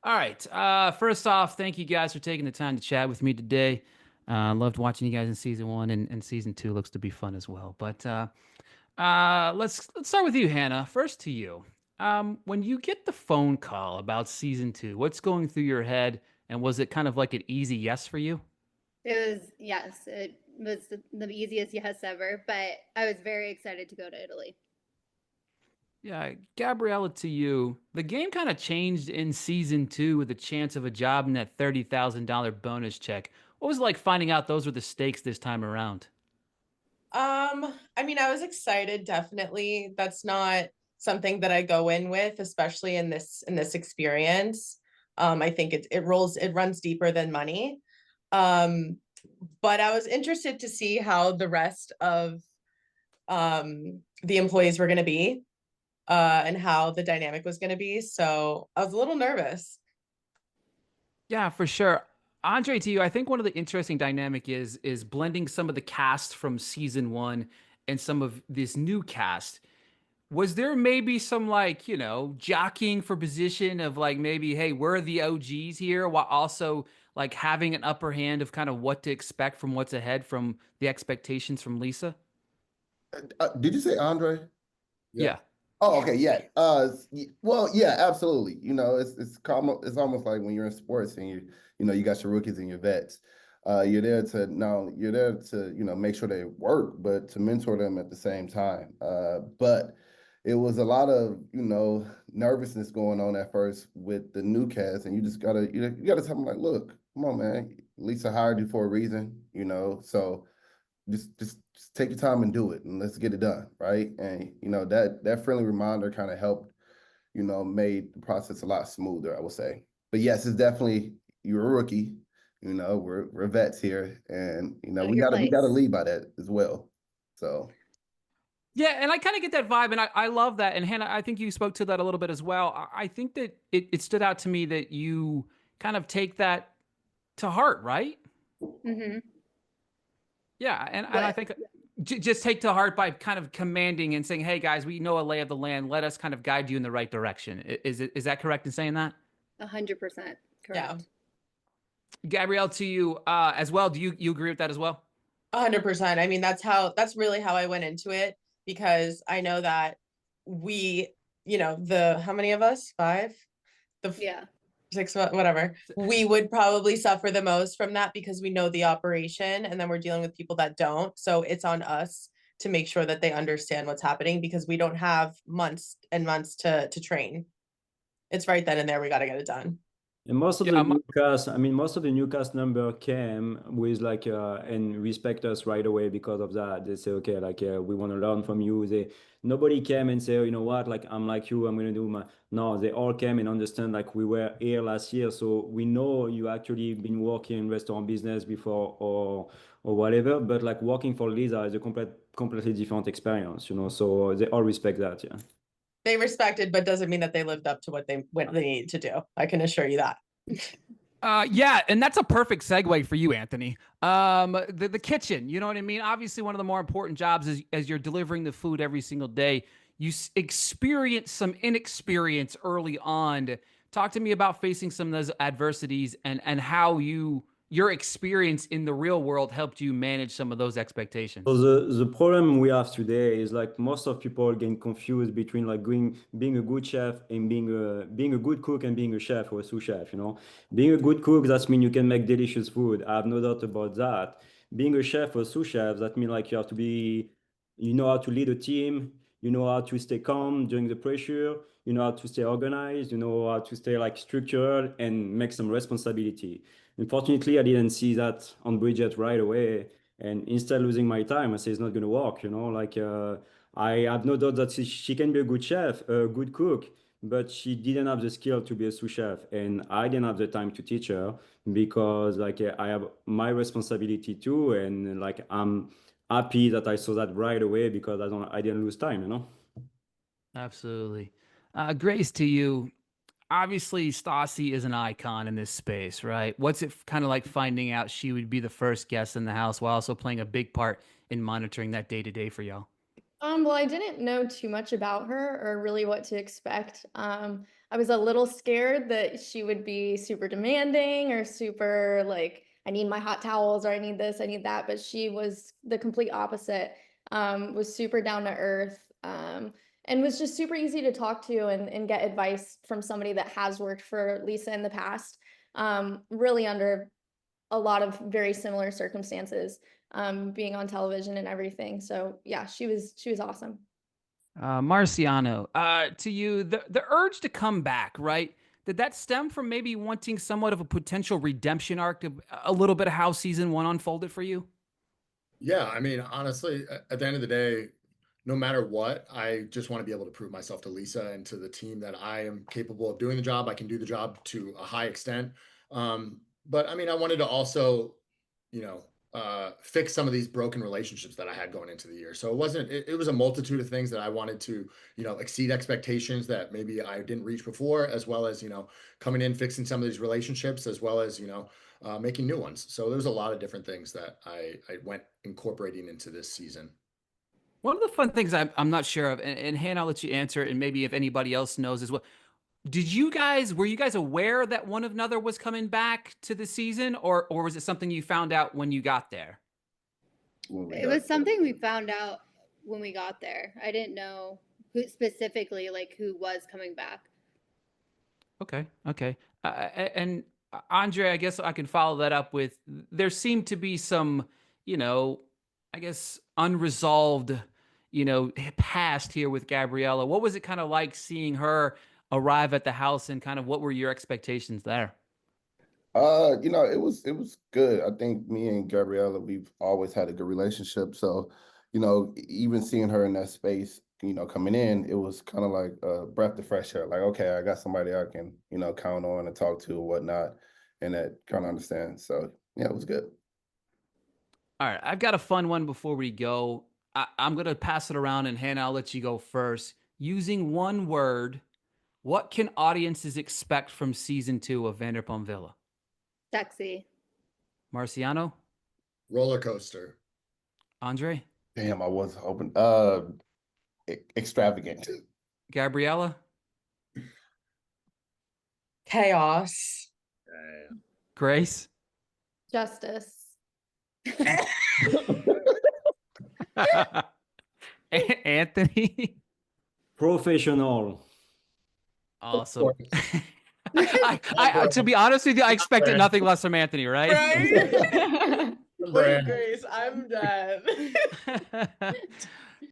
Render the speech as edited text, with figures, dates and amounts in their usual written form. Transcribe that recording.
All right. First off, thank you guys for taking the time to chat with me today. Loved watching you guys in season one, and season two looks to be fun as well. But let's start with you, Hannah. First to you. When you get the phone call about season two, what's going through your head, and was it kind of like an easy yes for you? It was, yes, it was the easiest yes ever, but I was very excited to go to Italy. Yeah, Gabriella, to you. The game kind of changed in season two with the chance of a job and that $30,000 bonus check. What was it like finding out those were the stakes this time around? I mean, I was excited, definitely. That's not something that I go in with, especially in this experience. I think it runs deeper than money. Um, but I was interested to see how the rest of the employees were going to be, and how the dynamic was going to be. So I was a little nervous. Yeah, for sure. Andre, to you, I think one of the interesting dynamic is blending some of the cast from season one and some of this new cast. Was there maybe some like, jockeying for position of like maybe, hey, we're the OGs here, while also like having an upper hand of kind of what to expect from what's ahead from the expectations from Lisa? Did you say Andre? Yeah. Yeah. Oh, okay, yeah. Well, yeah, absolutely. It's almost like when you're in sports and you got your rookies and your vets. You're there to make sure they work, but to mentor them at the same time. But it was a lot of nervousness going on at first with the new cast, and you just gotta you gotta tell them like, look, come on, man. Lisa hired you for a reason, so just take your time and do it and let's get it done, right? And that friendly reminder kind of helped, made the process a lot smoother, I would say. But yes, it's definitely, you're a rookie. We're vets here, and Know we your gotta place. lead by that as well. So Yeah, and I kind of get that vibe, and I love that. And Hannah, I think you spoke to that a little bit as well. I think that it stood out to me that you kind of take that to heart, right? Hmm. Yeah, and I But think just take to heart by kind of commanding and saying, "Hey guys, we know a lay of the land. Let us kind of guide you in the right direction." Is that correct in saying that? 100% Yeah, correct. Gabrielle, to you as well. Do you agree with that as well? 100%. I mean, that's really how I went into it, because I know that we, the how many of us? Five? The Yeah. six, whatever. We would probably suffer the most from that because we know the operation, and then we're dealing with people that don't. So it's on us to make sure that they understand what's happening, because we don't have months and months to train. It's right then and there. We got to get it done. And most of Yeah, the new cast, I mean, most of the new cast member came with like and respect us right away because of that. They say, okay, like we want to learn from you. Nobody came and say, oh, you know what, like I'm like you, I'm gonna do my. No, they all came and understand like we were here last year, so we know you actually been working in restaurant business before or whatever. But like working for Lisa is a completely different experience, you know. So they all respect that, yeah. They respected, but doesn't mean that they lived up to what they need to do. I can assure you that. yeah, and that's a perfect segue for you, Anthony. The kitchen, you know what I mean? Obviously, one of the more important jobs is as you're delivering the food every single day. Experience some inexperience early on. Talk to me about facing some of those adversities and how your experience in the real world helped you manage some of those So expectations. the problem we have today is like most of people getting confused between like being a good chef and being a good cook and being a chef or a sous chef, you know. Being a good cook, that means you can make delicious food. I have no doubt about that. Being a chef or sous chef, that means like you have to be, you know how to lead a team, you know how to stay calm during the pressure, you know how to stay organized, you know how to stay like structured and make some responsibility. Unfortunately, I didn't see that on Bridget right away. And instead losing my time, I say it's not going to work, you know, like I have no doubt that she can be a good chef, a good cook, but she didn't have the skill to be a sous chef. And I didn't have the time to teach her because like I have my responsibility too. And like I'm happy that I saw that right away because I didn't lose time, you know. Absolutely. Grace, to you. Obviously Stassi is an icon in this space, right? What's it kind of like finding out she would be the first guest in the house while also playing a big part in monitoring that day to day for y'all? Well, I didn't know too much about her or really what to expect. I was a little scared that she would be super demanding or super like, I need my hot towels or I need this, I need that. But she was the complete opposite. Was super down to earth, and was just super easy to talk to and get advice from somebody that has worked for Lisa in the past. Really under a lot of very similar circumstances, being on television and everything. So yeah, she was awesome. Marciano, to you, the urge to come back, right? Did that stem from maybe wanting somewhat of a potential redemption arc, a little bit of how season one unfolded for you? Yeah, I mean, honestly, at the end of the day, no matter what, I just want to be able to prove myself to Lisa and to the team that I am capable of doing the job. I can do the job to a high extent. But I mean, I wanted to also, you know, fix some of these broken relationships that I had going into the year. So it was a multitude of things that I wanted to, exceed expectations that maybe I didn't reach before, as well as, coming in, fixing some of these relationships, as well as, making new ones. So there's a lot of different things that I went incorporating into this season. One of the fun things I'm not sure of, and Hannah, I'll let you answer it, and maybe if anybody else knows as well. Were you guys aware that one another was coming back to the season, or was it something you found out when you got there? It was something we found out when we got there. I didn't know who specifically, like who was coming back. Okay, okay. And Andre, I guess I can follow that up with there seemed to be some, I guess unresolved, past here with Gabriella. What was it kind of like seeing her arrive at the house, and kind of what were your expectations there? It was good. I think me and Gabriella, we've always had a good relationship. So, even seeing her in that space, coming in, it was kind of like a breath of fresh air. Like, okay, I got somebody I can, count on and talk to and whatnot, and that kind of understand. So yeah, it was good. All right, I've got a fun one before we go. I'm gonna pass it around, and Hannah, I'll let you go first. Using one word, what can audiences expect from season 2 of Vanderpump Villa? Sexy. Marciano, Roller coaster. Andre, Damn, I was hoping extravagant. Gabriella, Chaos. Grace, Justice. Anthony. Professional. Awesome. To be honest with you, I expected nothing less from Anthony, right? Right? Wait, Grace, I'm dead.